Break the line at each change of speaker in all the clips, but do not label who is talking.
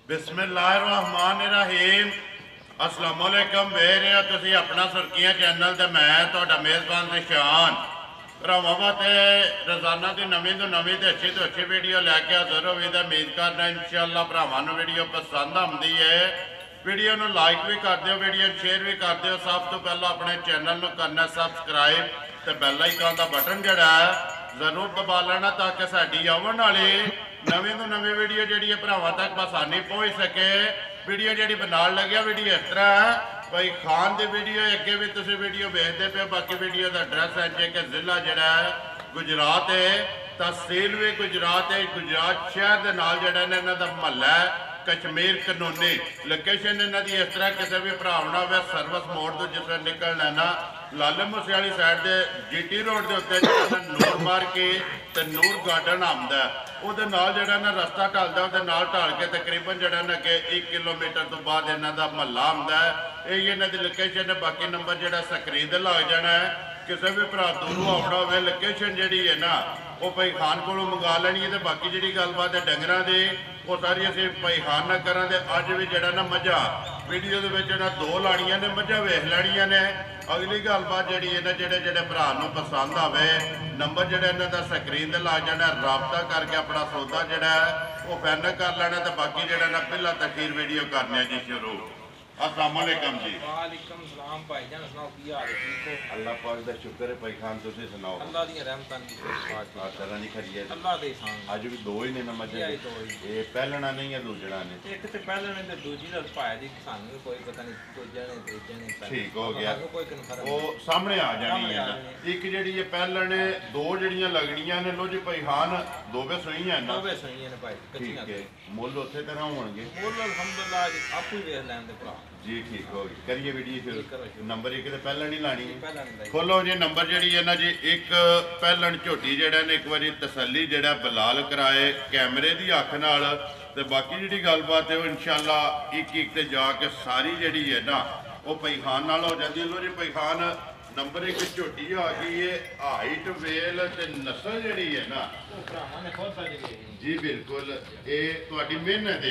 बिस्मिल्लाहिर्रहमानिर्रहीम अस्सलामुअलैकुम वेख रहे हो तुसीं अपना सुर्खियां चैनल ते मैं तुहाडा मेज़बान रिशान भरावां वास्ते रोज़ाना की नवीं तो नवीं ते अच्छी वीडियो लैके हाज़र होवी ते उम्मीद करना इंशाअल्लाह भरावां नूं वीडियो पसंद आउंदी है। वीडियो नूं लाइक भी कर दिओ, वीडियो शेयर भी कर दिओ। सब तो पहला अपने चैनल नूं करना सबसक्राइब ते बैल आइकन दा बटन जिहड़ा है जरूर दबा लेना ताकि साडी आउण वाली नवीं तो नवीं वीडियो जी भरावां तक आसानी पहुँच सके। वीडियो जी बनाने लगे वीडियो इस तरह है भाई खान की वीडियो अगे भी तुम वीडियो देखते पे। बाकी वीडियो का एड्रैस है जे कि जिला जड़ा है गुजरात है, तहसील भी गुजरात है। गुजरात शहर के नाल जड़ा इन्हां दा महल्ला है कश्मीर कानूनी। लोकेशन इन्हां दी इस तरह किसी भी भरावना हो सर्विस मोड़ तो जिस निकलना ना लाले मूसे वाली साइड के GT रोड के उत्ते नूर मार्केट ते नूर गार्डन आउंदा ਉਹਦੇ ਨਾਲ ਜਿਹੜਾ ਨਾ ਰਸਤਾ ਢਲਦਾ ਉਹਦੇ ਨਾਲ ਢਲ ਕੇ ਤਕਰੀਬਨ ਜਿਹੜਾ ਨਾ ਕਿ 1 ਕਿਲੋਮੀਟਰ ਤੋਂ ਬਾਅਦ ਇਹਨਾਂ ਦਾ ਮਹੱਲਾ ਆਉਂਦਾ ਹੈ। ਇਹ ਇਹਨਾਂ ਦੀ ਲੋਕੇਸ਼ਨ ਹੈ। ਬਾਕੀ ਨੰਬਰ ਜਿਹੜਾ ਸਕਰੀਨ ਤੇ ਲੱਗ ਜਾਣਾ ਹੈ। ਕਿਸੇ ਵੀ ਭਰਾ ਦੂਰੋਂ ਆਉਣਾ ਹੋਵੇ ਲੋਕੇਸ਼ਨ ਜਿਹੜੀ ਹੈ ਨਾ ਉਹ ਭਾਈ ਖਾਨ ਕੋਲੋਂ ਮੰਗਾ ਲੈਣੀ ਹੈ। ਤੇ ਬਾਕੀ ਜਿਹੜੀ ਗੱਲਬਾਤ ਹੈ ਡੰਗਰਾਂ ਦੀ ਉਹ ਸਾਰੀ ਅਸੀਂ ਭਾਈ ਖਾਨ ਨਾਲ ਕਰਾਂਗੇ। ਅੱਜ ਵੀ ਜਿਹੜਾ ਨਾ ਮੱਝਾਂ ਵੀਡੀਓ ਦੇ ਵਿੱਚ ਨਾ 2 ਲਾਣੀਆਂ ਨੇ, ਮੱਝਾਂ ਵੇਖ ਲੈਣੀਆਂ ਨੇ। ਅਗਲੀ ਗੱਲਬਾਤ ਜਿਹੜੀ ਹੈ ਨਾ ਜਿਹੜੇ ਭਰਾ ਨੂੰ ਪਸੰਦ ਆਵੇ ਨੰਬਰ ਜਿਹੜਾ ਇਹਨਾਂ ਦਾ ਸਕਰੀਨ ਤੇ ਲੱਗ ਜਾਣਾ, ਰਾਬਤਾ ਕਰਕੇ ਆਪਣਾ ਸੌਦਾ ਜਿਹੜਾ ਉਹ ਫਾਈਨਲ ਕਰ ਲੈਣਾ। ਤੇ ਬਾਕੀ ਜਿਹੜਾ ਨਾ ਪਹਿਲਾਂ ਤਖੀਰ ਵੀਡੀਓ ਕਰਨੀ ਹੈ ਜੀ ਸ਼ੁਰੂ। अस्सलाम वालेकुम जी।
वालेकुम सलाम भाईजान, सुनाओ की हाल है? ठीक हो?
अल्लाह पाक दा शुक्र है भाई खान, तुसी सुनाओ?
अल्लाह दी रहमतां दी
आ तरह नहीं खड़ी है
अल्लाह दे एहसान।
आज भी 2 ही ने ना मजे
ये 2 ही।
ये पहलना नहीं है दूसरा ने
एक ते पहले ने ते दूजी दा पाया दी सानू कोई पता नहीं दूजे ने तीजे ने
ठीक हो गया।
कोई कन्फर्म
वो सामने आ जानी है ना। एक जेड़ी ये पहलने 2 जड़ियां लगनियां ने। लो जी भाई खान 2 वे सुईयां ना।
2 वे सुईयां ने भाई कच्चियां।
ठीक है मुੱਲ ਉੱਥੇ तरह होणगे।
मुੱਲ अल्हम्दुलिल्लाह आपू ही वेख लैन दे भरा
जी। ठीक हो गई करिए वीडियो फिर। नंबर 1 ਤੇ ਪਹਿਲਾਂ ਨਹੀਂ ਲਾਣੀ ਹੈ।
पहला नहीं
ਖੋਲੋ ਜੀ ਨੰਬਰ ਜਿਹੜੀ ਹੈ ਨਾ ਜੀ ਇੱਕ ਪਹਿਲਣ ਝੋਟੀ ਜਿਹੜਾ ਨੇ ਇੱਕ ਵਾਰੀ ਤਸੱਲੀ ਜਿਹੜਾ ਬਲਾਲ ਕਰਾਏ ਕੈਮਰੇ ਦੀ ਅੱਖ ਨਾਲ। ਤੇ ਬਾਕੀ ਜਿਹੜੀ ਗੱਲਬਾਤ ਹੈ ਉਹ ਇਨਸ਼ਾਅੱਲਾ ਇੱਕ ਤੇ ਜਾ ਕੇ ਸਾਰੀ ਜਿਹੜੀ ਹੈ ਨਾ ਉਹ ਭਾਈ ਖਾਨ ਨਾਲ ਹੋ ਜਾਂਦੀ ਹੈ। ਲੋ ਜੀ ਭਾਈ ਖਾਨ ਨੰਬਰ 1 ਝੋਟੀ ਆ ਗਈ ਹੈ। ਹਾਈਟ ਵੇਲ ਤੇ ਨਸਲ ਜਿਹੜੀ ਹੈ ਨਾ
भरावां ने खुद सज गए
ਜੀ ਬਿਲਕੁਲ ਇਹ ਤੁਹਾਡੀ ਮਿਹਨਤ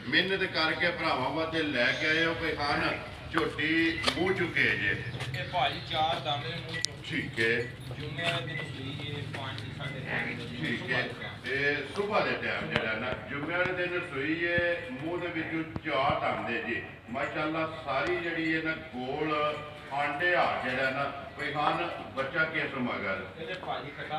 ਮਿਹਨਤ ਕਰਕੇ ਭਰਾਵਾਂ ਵਾਸਤੇ ਲੈ ਕੇ ਆਏ ਹੋ ਭਾਈ ਖਾਨ। ਝੋਟੀ ਮੂੰਹ ਚੁੱਕੇ ਜੇ
ये भाजी 4 दाने मुंह चो
ਠੀਕ ਹੈ
जुमे दिन सुई ये 5 5:30
ਠੀਕ ਹੈ। ਤੇ ਸਵੇਰ ਦੇ ਟਾਈਮ ਜਿਹੜਾ ਨਾ ਜੁਮੇ ਵਾਲੇ ਦਿਨ ਸੂਈ ਹੈ ਮੂੰਹ ਦੇ ਵਿੱਚੋਂ 4 ਆਉਂਦੇ ਜੀ ਮਾਸ਼ਾਅੱਲਾ। ਸਾਰੀ ਜਿਹੜੀ ਹੈ ਨਾ ਗੋਲ ਆਂਡੇ ਆ ਜਿਹੜਾ ਨਾ ਭਾਈ ਖਾਨ ਬੱਚਾ ਕਿਸ ਮਗਰ
ਇਹਦੇ ਭਾਜੀ ਕਟਾ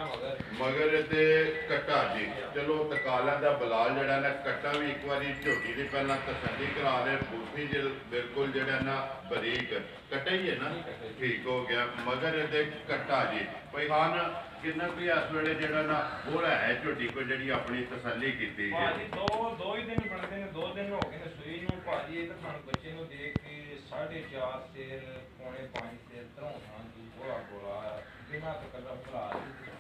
ਮਗਰ ਤੇ ਕੱਟਾ ਜੀ। ਚਲੋ ਤਕਾਲਾ ਦਾ ਬਲਾਲ ਜਿਹੜਾ ਨਾ ਕੱਟਾ ਵੀ ਇੱਕ ਵਾਰੀ ਝੋਟੀ ਦੀ ਪਹਿਲਾਂ ਤਸੱਲੀ ਕਰਾ ਦੇ। ਬੂਥੀ ਬਿਲਕੁਲ ਜਿਹੜਾ ਨਾ ਬਰੀਕ ਕੱਟਾ ਹੀ ਹੈ ਨਾ। ਠੀਕ ਹੋ ਗਿਆ ਮਗਰ ਤੇ ਕੱਟਾ ਜੀ। ਭਾਈ ਖਾਨ ਕਿੰਨਾ ਕੋਈ ਇਸ ਵੇਲੇ ਜਿਹੜਾ ਨਾ ਬੋਲਾ ਹੈ ਝੋਟੀ ਕੋ ਜਿਹੜੀ ਆਪਣੀ ਤਸੱਲੀ ਕੀਤੀ ਹੈ।
ਭਾਜੀ ਦੋ ਹੀ ਦਿਨ ਬਣਦੇ ਨੇ। 2 ਦਿਨ ਹੋ ਗਏ ਨੇ ਸੂਈ ਨੂੰ ਭਾਜੀ। ਇਹ ਤਾਂ ਸਾਨੂੰ ਬੱਚੇ ਨੂੰ ਦੇਖ ਕੇ 4.5 ਸੇਰ ਪੌਣੇ 5 ਸੇਰ ਤਰ੍ਹਾਂ ਹਾਂਜੀ ਬੋਲਾ ਬਿਨਾਂ ਤਕੱਲਫ ਭਰਾ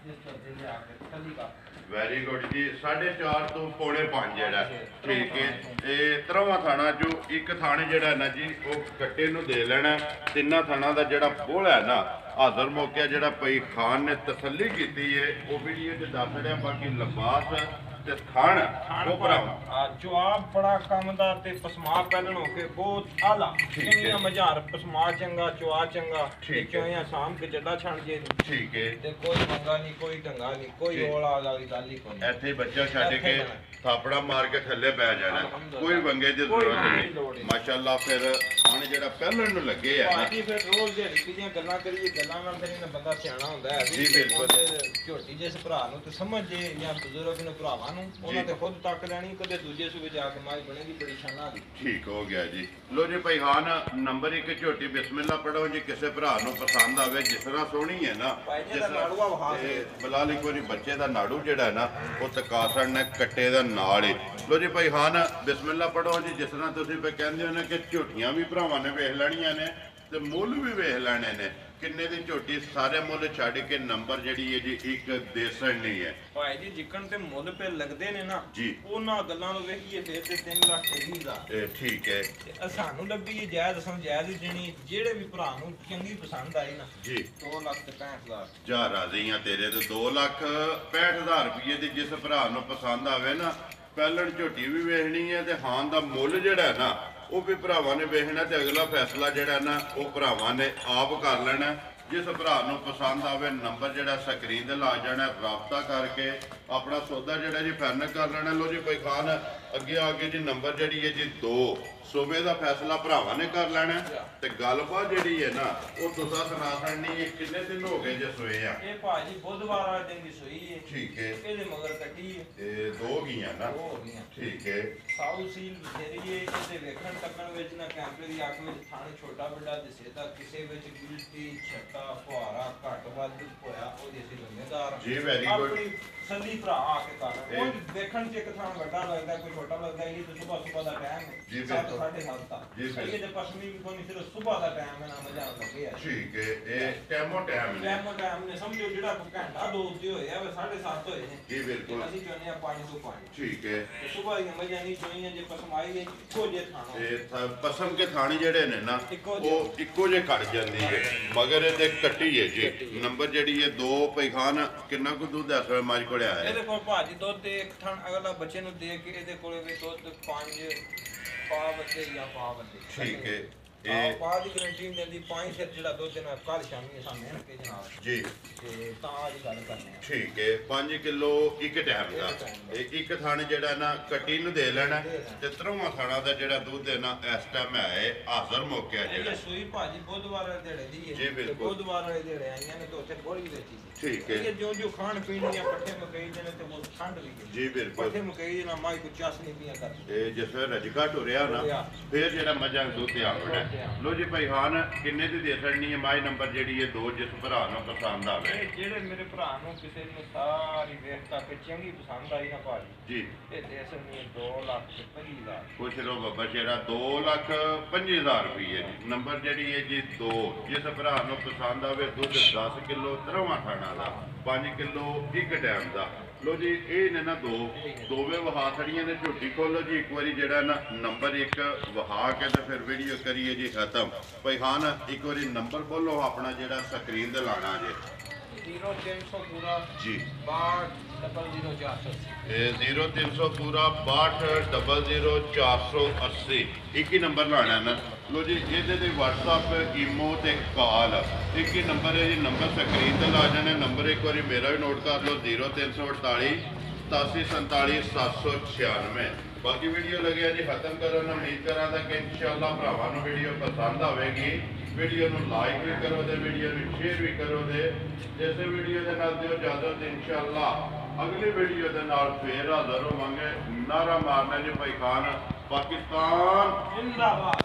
ਜਿਸ ਚੀਜ਼ ਦੇ ਆ ਕੇ ਤਸੱਲੀ ਕਰ।
ਵੈਰੀ ਗੁੱਡ ਜੀ। 4.5 ਤੋਂ ਪੌਣੇ 5 ਜਿਹੜਾ ਠੀਕ ਹੈ। ਇਹ ਤਰਵਾਂ ਥਾਣਾ ਜੋ ਇੱਕ ਥਾਣੇ ਜਿਹੜਾ ਨਾ ਜੀ ਉਹ ਕੱਟੇ ਨੂੰ ਦੇ ਲੈਣਾ। ਤਿੰਨਾਂ ਥਾਣਾ ਦਾ ਜਿਹੜਾ ਬੋਲਾ ਹੈ ਨਾ ਹਾਜ਼ਰ ਮੌਕਿਆ ਜਿਹੜਾ ਭਾਈ ਖਾਨ ਨੇ ਤਸੱਲੀ ਕੀਤੀ ਹੈ ਉਹ ਵੀਡੀਓ 'ਚ ਦੱਸ ਰਿਹਾ। ਬਾਕੀ ਲਿਬਾਸ ਤੇ ਥਣ ਉਹ ਭਰਾਵਾ
ਜਵਾਬ ਬੜਾ ਕੰਮ ਦਾ ਤੇ ਪਸਮਾ ਪਹਿਲਣ ਹੋ ਕੇ ਬਹੁਤ ਆਲਾ ਚੰਗੀਆਂ ਮਝਾਰ ਪਸਮਾ ਚੰਗਾ ਚਵਾ ਚੰਗਾ ਚੋਈਆਂ ਸਾਮ ਕੇ ਜੱਡਾ ਛਣ ਜੇ
ਠੀਕ ਹੈ।
ਤੇ ਕੋਈ ਮੰਗਾ ਨਹੀਂ ਕੋਈ ਢੰਗਾ ਨਹੀਂ ਕੋਈ ਔਲਾ ਵਾਲੀ ਗੱਲ ਹੀ ਕੋਈ
ਇੱਥੇ ਬੱਚਾ ਛੱਡ ਕੇ ਥਾਪੜਾ ਮਾਰ ਕੇ ਥੱਲੇ ਪੈ ਜਾਣਾ। ਕੋਈ ਵੰਗੇ ਦੀ ਜ਼ਰੂਰਤ ਨਹੀਂ ਮਾਸ਼ਾਅੱਲਾ। ਫਿਰ ਹੁਣ ਜਿਹੜਾ ਪਹਿਲਣ ਨੂੰ ਲੱਗੇ ਆ ਨਾ
ਬਾਕੀ ਫਿਰ ਰੋਜ਼ ਦੇ ਦੀਆਂ ਗੱਲਾਂ ਕਰੀਏ ਗੱਲਾਂ ਨਾਲ ਫਿਰ ਬੰਦਾ ਸਿਆਣਾ ਹੁੰਦਾ ਹੈ
ਜੀ ਬਿਲਕੁਲ।
ਝੋਟੀ ਜਿਸ ਭਰਾ ਨੂੰ ਤੇ ਸਮਝ ਜੇ ਜਾਂ ਬਜ਼ੁਰਗ ਨੂੰ ਭਰਾਵਾਂ ਨੂੰ ਉਹਨਾਂ ਤੇ ਖੁਦ ਤੱਕ ਲੈਣੀ ਕਦੇ ਦੂਜੇ ਸੂਬੇ ਜਾ ਕੇ ਮਾਈ ਬਣੇਗੀ ਬੜੀ ਸ਼ਾਨਾ ਦੀ।
ਠੀਕ ਹੋ ਗਿਆ ਜੀ। ਲੋ ਜੀ ਭਾਈ ਖਾਨ ਨੰਬਰ 1 ਝੋਟੀ ਬਿਸਮਿਲ੍ਲਾ ਪੜੋ ਜੀ। ਕਿਸੇ ਭਰਾ ਨੂੰ ਪਸੰਦ ਆਵੇ ਜਿਸ ਤਰ੍ਹਾਂ ਸੋਹਣੀ ਹੈ ਨਾ ਬਲਾਲ ਇੱਕ ਵਾਰੀ ਬੱਚੇ ਦਾ ਨਾੜੂ ਜਿਹੜਾ ਨਾ ਉਹ ਤਕਾਸਣ ਨੇ ਕੱਟੇ ਦਾ ਨਾਲ ਹੀ। ਲੋ ਜੀ ਭਾਈ ਖਾਨ ਬਿਸਮਿਲ੍ਲਾ ਪੜੋ ਜੀ। ਜਿਸ ਤਰ੍ਹਾਂ ਤੁਸੀਂ ਕਹਿੰਦੇ ਹੋ ਨਾ ਕਿ ਝੋਟੀਆਂ ਵੀ ਭਰਾਵਾਂ ਨੇ ਵੇਖ ਲੈਣੀਆਂ ਨੇ ਤੇ ਮੁੱਲ ਵੀ ਵੇਖ ਲੈਣੇ ਨੇ। ਕਿੰਨੇ ਦੀ ਝੋਟੀ ਸਾਰੇ ਮੁੱਲ ਛੱਡ ਕੇ ਨੰਬਰ ਜਿਹੜੀ ਹੈ ਜੀ ਇੱਕ ਦੇਸਣ ਨਹੀਂ ਹੈ
ਭਾਈ ਜੀ। ਜਿੱਕਣ ਤੇ ਮੁੱਲ ਪੇ ਲੱਗਦੇ ਨੇ ਨਾ
ਜੀ
ਉਹਨਾਂ ਗੱਲਾਂ ਨੂੰ ਵੇਖੀਏ ਫਿਰ ਤੇ 3,20,000
ਠੀਕ ਹੈ।
ਸਾਨੂੰ ਲੱਭੀ ਜਾਇਜ਼ ਸਮਝਾਇਜ਼ ਦੇਣੀ। ਜਿਹੜੇ ਵੀ ਭਰਾ ਨੂੰ ਚੰਗੀ ਪਸੰਦ ਆਈ ਨਾ
ਜੀ
2,65,000
ਜਾ ਰਾਜ਼ੀ ਆ ਤੇਰੇ ਤੇ 2,65,000 ਰੁਪਏ ਦੀ ਜਿਸ ਭਰਾ ਨੂੰ ਪਸੰਦ ਆਵੇ ਨਾ ਪਹਿਲਣ ਝੋਟੀ ਵੀ ਵੇਖਣੀ ਹੈ ਤੇ ਹਾਂ ਦਾ ਮੁੱਲ ਜਿਹੜਾ ਹੈ ਨਾ ਉਹ ਵੀ ਭਰਾਵਾਂ ਨੇ ਵੇਖਣਾ ਤੇ ਅਗਲਾ ਫੈਸਲਾ ਜਿਹੜਾ ਨਾ ਉਹ ਭਰਾਵਾਂ ਨੇ ਆਪ ਕਰ ਲੈਣਾ। ਜਿਸ ਭਰਾ ਨੂੰ ਪਸੰਦ ਆਵੇ ਨੰਬਰ ਜਿਹੜਾ ਸਕਰੀਨ ਤੇ ਲਾ ਜਾਣਾ, ਰਾਬਤਾ ਕਰਕੇ ਆਪਣਾ ਸੌਦਾ ਜਿਹੜਾ ਜੀ ਫਾਈਨਲ ਕਰ ਲੈਣਾ। ਲੋ ਜੀ ਭਾਈ ਖਾਨ ਅੱਗੇ ਆ ਕੇ ਜੀ ਨੰਬਰ ਜਿਹੜੀ ਹੈ ਜੀ 2 ਸੂਬੇ ਦਾ ਫੈਸਲਾ ਭਰਾਵਾਂ ਨੇ ਕਰ ਲੈਣਾ ਤੇ ਗੱਲਬਾਤ ਜਿਹੜੀ ਹੈ ਨਾ ਉਹ ਤੁਸੀਂ ਸੁਣਾ ਸਕਣੀ ਹੈ। ਕਿੰਨੇ ਦਿਨ ਹੋ ਗਏ ਜੇ ਸੋਏ ਆ?
ਇਹ ਭਾਜੀ ਬੁੱਧਵਾਰ ਵਾਲੇ ਦਿਨ ਦੀ ਸੋਈ ਹੈ।
ਠੀਕ ਹੈ।
ਇਹਦੇ ਮਗਰ ਕੱਟੀ ਹੈ
ਤੇ 2 ਗਈਆਂ ਨਾ?
2 ਹੋ ਗਈਆਂ।
ਠੀਕ ਹੈ।
ਸਾਊ ਸੀਲ ਬਥੇਰੀ ਹੈ। ਇਹਦੇ ਵੇਖਣ ਤੱਕਣ ਵਿੱਚ ਨਾ ਕੈਂਪੇ ਦੀ ਅੱਖ ਵਿੱਚ ਥਾਣੇ ਛੋਟਾ ਵੱਡਾ ਦਿਸੇ ਤਾਂ ਕਿਸੇ ਵਿੱਚ ਗਿਲਟੀ ਛੱਟਾ ਫੁਹਾਰਾ ਘੱਟ ਵੱਧ ਹੋਇਆ ਉਹਦੀ ਅਸੀਂ ਜ਼ਿੰਮੇਦਾਰ
ਜੀ ਵੈਰੀ ਗੁੱਡ।
ਆਪਣੀ ਸੱਲੀ ਭਰਾ ਆ ਕੇ ਕਰ ਉਹ ਵੇਖਣ ਚ ਇੱਕ ਥਾਂ ਵੱਡਾ ਲੱਗਦਾ ਕੋਈ ਛੋਟਾ ਲੱਗਦਾ ਇਹ ਤਾਂ ਸਵੇਰ ਦਾ ਟਾਈਮ ਹੈ।
ਜੀ
7:30 ਤੱਕ ਇਹ ਤੇ ਪਸ਼ਮੀ ਵੀ ਕੋਈ ਸਿਰਫ ਸਵੇਰ ਦਾ ਟਾਈਮ ਹੈ ਨਾ ਮਜ਼ਾ ਲੱਗਿਆ।
ਠੀਕ ਹੈ। ਇਹ ਟੈਮੋ ਟਾਈਮ ਨੇ
ਟਾਈਮ ਨੇ ਸਮਝੋ ਜਿਹੜਾ ਕੋਈ ਘੰਟਾ ਦੋ ਉੱਤੇ ਹੋਏ ਆ 7:30 ਹੋਏ ਨੇ।
ਜੀ ਬਿਲਕੁਲ।
ਅਸੀਂ ਚਾਹੁੰਦੇ ਆ 5 ਤੋਂ 5।
ਠੀਕ ਹੈ।
ਸਵੇਰ ਦੀ ਮਜ਼ਾ ਨਹੀਂ ਚਾਹੀਏ ਜੇ ਪਸਮ ਆਈ ਹੈ ਇੱਕੋ ਜੇ ਥਾਣਾ
ਇਹ ਪਸਮ ਕੇ ਥਾਣੀ ਜਿਹੜੇ ਨੇ ਨਾ ਉਹ ਇੱਕੋ ਜੇ ਕੱਟ ਜਾਂਦੀ ਹੈ ਮਗਰ ਇਹਦੇ ਕੱਟੀ ਹੈ ਜੀ। ਨੰਬਰ ਜਿਹੜੀ ਹੈ 2 ਪੈਖਾਨ ਕਿੰਨਾ ਕੁ ਦੁੱਧ ਇਸ ਵੇਲੇ ਮੱਝ ਕੋਲ ਆਇਆ?
ਇਹਦੇ ਕੋਲ ਭਾਜੀ ਦੁੱਧ ਤੇ ਇੱਕ ਥਣ ਅਗਲਾ ਬੱਚੇ ਨੂੰ ਦੇ ਕੇ ਇਹਦੇ ਕੋਲੇ ਵੀ ਦੁੱਧ 5 ਪਾ ਬੱਚੇ ਜਾਂ ਪਾ ਬੱਚੇ।
ਠੀਕ ਹੈ।
ਇਹ ਪਾ ਦੀ ਗਰੰਟੀ ਦਿੰਦੀ 5 ਸਿਰ ਜਿਹੜਾ ਦੁੱਧ ਇਹਨਾਂ ਕੱਲ ਸ਼ਾਮੀ ਸਾਹਮਣੇ ਰੱਖੇ ਜਨਾਬ
ਜੀ
ਤੇ ਤਾਂ ਅੱਜ ਗੱਲ ਕਰਨੇ ਆ।
ਠੀਕ ਹੈ। 5 ਕਿਲੋ ਇੱਕ ਟਾਈਮ ਦਾ ਇਹ ਇੱਕ ਥਣ ਜਿਹੜਾ ਨਾ ਕੱਟੀ ਨੂੰ ਦੇ ਲੈਣਾ ਤੇ 3ਵਾਂ ਥਾਣਾ ਦਾ ਜਿਹੜਾ ਦੁੱਧ ਹੈ ਨਾ ਇਸ ਟਾਈਮ ਹੈ ਹਾਜ਼ਰ ਮੌਕਿਆ ਜਿਹੜਾ।
ਇਹ ਸੂਈ ਭਾਜੀ ਬੁੱਧਵਾਰ ਵਾਲੇ ਦਿਹਾੜੇ ਦੀ ਹੈ।
ਜੀ ਬਿਲਕੁਲ।
ਬੁੱਧਵਾਰ ਵਾਲੇ ਦਿਹਾੜੇ ਆਈਆਂ ਨੇ ਤੇ ਉੱਥੇ ਬੋਲੀ ਵੇਚੀ ਸੀ।
ਠੀਕ ਹੈ।
ਇਹ ਜੋ ਖਾਣ ਪੀਣ ਦੀਆਂ ਪੱਠੇ ਮਕਈ ਦੇ ਨੇ ਤੇ ਉਹ ਠੰਡ ਵੀ ਹੈ।
ਜੀ ਬਿਲਕੁਲ।
ਪੱਠੇ ਮਕਈ ਦੇ ਨਾਲ ਮਾਈ ਕੋ ਚਾਸ ਨਹੀਂ ਪੀਆ ਕਰ।
ਇਹ ਜਿਸ ਵੇਲੇ ਰਜਕਾ ਟੁਰਿਆ ਨਾ ਫਿਰ ਜਿਹੜਾ ਮੱਝਾਂ ਦੁੱਧ ਤੇ ਆਉਣਾ। ਲੋ ਜੀ ਭਾਈ ਖਾਨ ਕਿੰਨੇ ਦੀ ਦੇ ਸਕਣੀ ਹੈ ਮਾਈ ਨੰਬਰ ਜਿਹੜੀ ਹੈ 2 ਜਿਸ ਭਰਾ ਨੂੰ ਪਸੰਦ ਆਵੇ?
ਇਹ ਜਿਹੜੇ ਮੇਰੇ ਭਰਾ ਨੂੰ ਕਿਸੇ ਨੂੰ ਸਾਰੀ ਵੇਖ ਤੱਕ ਚੰਗੀ ਪਸੰਦ ਆਈ ਨਾ ਭਾਜੀ
ਜੀ
ਇਹ ਦੇ ਸਕਣੀ 2,25,000।
ਪੁੱਛ ਲੋ ਬੱਬਾ ਜਿਹੜਾ 2,25,000 ਰੁਪਏ ਜੀ। ਨੰਬਰ ਜਿਹੜੀ ਹੈ ਜੀ 2 ਜਿਸ ਭਰਾ ਨੂੰ ਪਸੰਦ ਆਵੇ। ਦੁੱਧ 10 ਕਿਲੋ 3ਵਾਂ ਥਾਣਾ ਦਾ 5 ਕਿਲੋ ਇੱਕ ਟਾਈਮ ਦਾ। ਲੋ ਜੀ ਇਹ ਨੇ ਨਾ ਦੋਵੇਂ ਵਹਾ ਖੜੀਆਂ ਨੇ। ਝੋਟੀ ਖੋਲੋ ਜੀ ਇੱਕ ਵਾਰੀ ਜਿਹੜਾ ਨਾ ਨੰਬਰ 1 ਵਹਾ ਕੇ ਤੇ ਫਿਰ ਵੀਡੀਓ ਕਰੀਏ ਜੀ ਖਤਮ। ਭਾਈ ਖਾਨ ਇੱਕ ਵਾਰੀ ਨੰਬਰ ਬੋਲੋ ਆਪਣਾ ਜਿਹੜਾ ਸਕਰੀਨ ਤੇ ਲਾਣਾ ਜੇ।
0300 ਪੂਰਾ
ਜੀ
62000480।
ਇਹ 0300 ਪੂਰਾ 62000480 ਇੱਕ ਹੀ ਨੰਬਰ ਲਾਣਾ ਨਾ। ਲੋ ਜੀ ਇਹਦੇ ਤੇ WhatsApp ਈਮੋ ਤੇ ਕਾਲ ਇੱਕ ਹੀ ਨੰਬਰ ਹੈ ਜੀ। ਨੰਬਰ ਸਕਰੀਨ ਤੇ ਲਾ ਜਾਣਾ। ਨੰਬਰ ਇੱਕ ਵਾਰੀ ਮੇਰਾ ਵੀ ਨੋਟ ਕਰ ਲਓ 0348 8747 796। ਬਾਕੀ ਵੀਡੀਓ ਲੱਗਿਆ ਜੀ ਖਤਮ ਕਰਨ। ਉਮੀਦ ਕਰਾਂਗਾ ਕਿ ਇਨਸ਼ਾਅੱਲਾ ਭਰਾਵਾਂ ਨੂੰ ਵੀਡੀਓ ਪਸੰਦ ਆਵੇਗੀ। ਵੀਡੀਓ ਨੂੰ ਲਾਈਕ ਵੀ ਕਰੋ ਤੇ ਵੀਡੀਓ ਨੂੰ ਸ਼ੇਅਰ ਵੀ ਕਰੋ ਤੇ ਇਸੇ ਵੀਡੀਓ ਦੇ ਨਾਲ ਦਿਓ ਇਜਾਜ਼ਤ। ਇਨਸ਼ਾਅੱਲਾ ਅਗਲੀ ਵੀਡੀਓ ਦੇ ਨਾਲ ਫੇਰ ਹਾਜ਼ਰ ਹੋਵਾਂਗੇ। ਨਾਰਾ ਮਾਰਨਾ ਜੀ ਭਾਈ ਖਾਨ ਪਾਕਿਸਤਾਨ
ਜ਼ਿੰਦਾਬਾਦ।